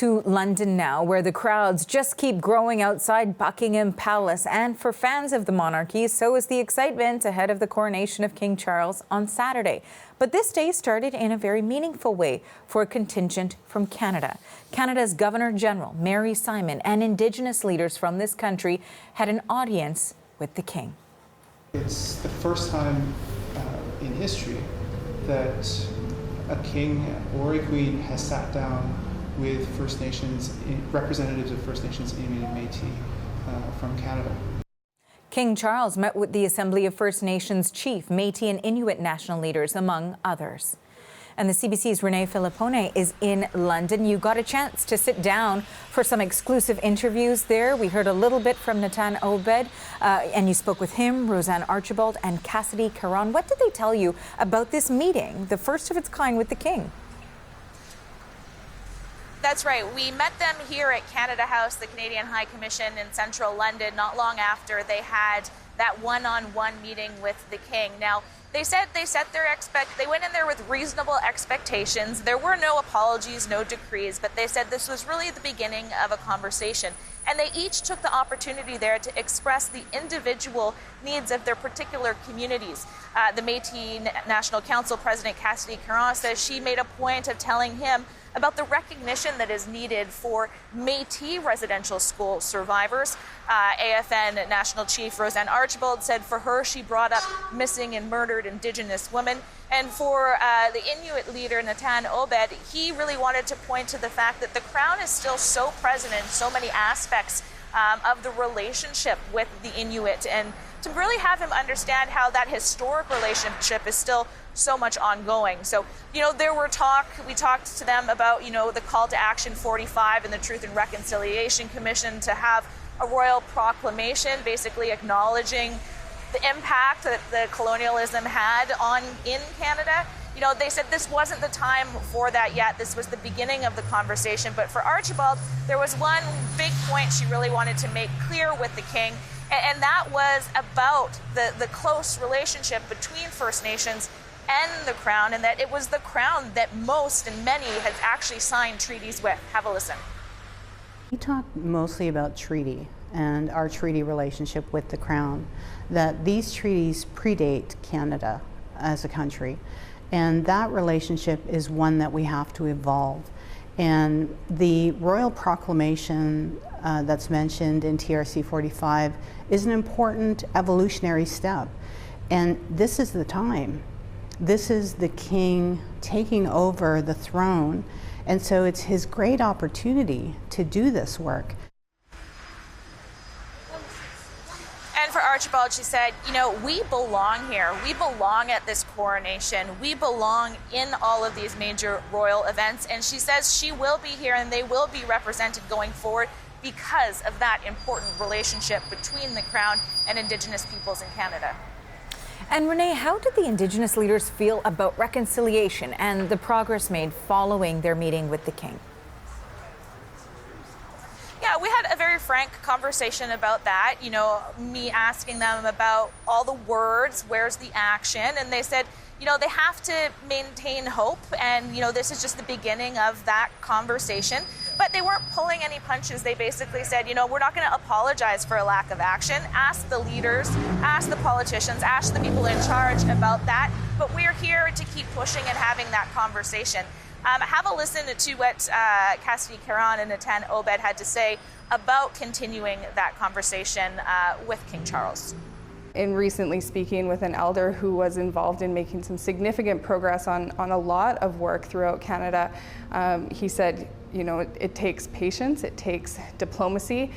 To London now, where the crowds just keep growing outside Buckingham Palace. And for fans of the monarchy, so is the excitement ahead of the coronation of King Charles on Saturday. But this day started in a very meaningful way for a contingent from Canada. Canada's Governor-General, Mary Simon, and Indigenous leaders from this country had an audience with the King. It's the first time in history that a king or a queen has sat down with First Nations, representatives of First Nations, Inuit and Métis from Canada. King Charles met with the Assembly of First Nations Chief, Métis and Inuit national leaders, among others. And the CBC's Renee Filippone is in London. You got a chance to sit down for some exclusive interviews there. We heard a little bit from Natan Obed, and you spoke with him, Roseanne Archibald, and Cassidy Caron. What did they tell you about this meeting, the first of its kind with the King? That's right. We met them here at Canada House, the Canadian High Commission in central London, not long after they had that one-on-one meeting with the King. Now, they said they went in there with reasonable expectations. There were no apologies, no decrees, but they said this was really the beginning of a conversation. And they each took the opportunity there to express the individual needs of their particular communities. The Métis National Council President Cassidy Caron says she made a point of telling him about the recognition that is needed for Métis residential school survivors. AFN National Chief Roseanne Archibald said for her, she brought up missing and murdered Indigenous women. And for the Inuit leader, Natan Obed, he really wanted to point to the fact that the Crown is still so present in so many aspects of the relationship with the Inuit, and to really have him understand how that historic relationship is still so much ongoing. So, we talked to them about, the call to action 45 and the Truth and Reconciliation Commission to have a royal proclamation basically acknowledging the impact that the colonialism had in Canada. They said this wasn't the time for that yet. This was the beginning of the conversation. But for Archibald, there was one big point she really wanted to make clear with the King, and that was about the close relationship between First Nations and the Crown, and that it was the Crown that most and many had actually signed treaties with. Have a listen. We talked mostly about treaty and our treaty relationship with the Crown, that these treaties predate Canada as a country, and that relationship is one that we have to evolve. And the royal proclamation that's mentioned in TRC 45 is an important evolutionary step, and this is the time. This is the King taking over the throne, and so it's his great opportunity to do this work. And for Archibald, she said, we belong here. We belong at this coronation. We belong in all of these major royal events. And she says she will be here and they will be represented going forward because of that important relationship between the Crown and Indigenous peoples in Canada. And Renee, how did the Indigenous leaders feel about reconciliation and the progress made following their meeting with the King? Yeah, we had a very frank conversation about that. Me asking them about all the words, where's the action? And they said, they have to maintain hope. And, this is just the beginning of that conversation. But they weren't pulling any punches. They basically said, we're not going to apologize for a lack of action. Ask the leaders, ask the politicians, ask the people in charge about that. But we're here to keep pushing and having that conversation. Have a listen to what Cassidy Caron and Natan Obed had to say about continuing that conversation with King Charles. In recently speaking with an elder who was involved in making some significant progress on a lot of work throughout Canada, he said, it takes patience, it takes diplomacy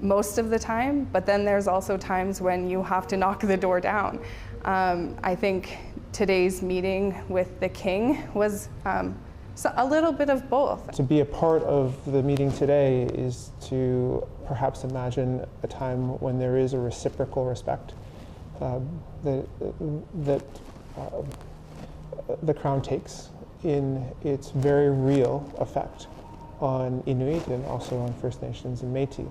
most of the time, but then there's also times when you have to knock the door down. I think today's meeting with the King was a little bit of both. To be a part of the meeting today is to perhaps imagine a time when there is a reciprocal respect that the Crown takes in its very real effect on Inuit and also on First Nations and Métis.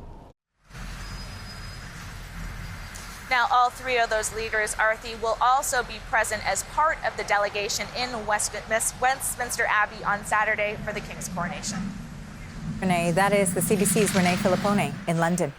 Now, all three of those leaders, Arthi, will also be present as part of the delegation in Westminster Abbey on Saturday for the King's coronation. Renee, that is the CBC's Renee Filippone in London.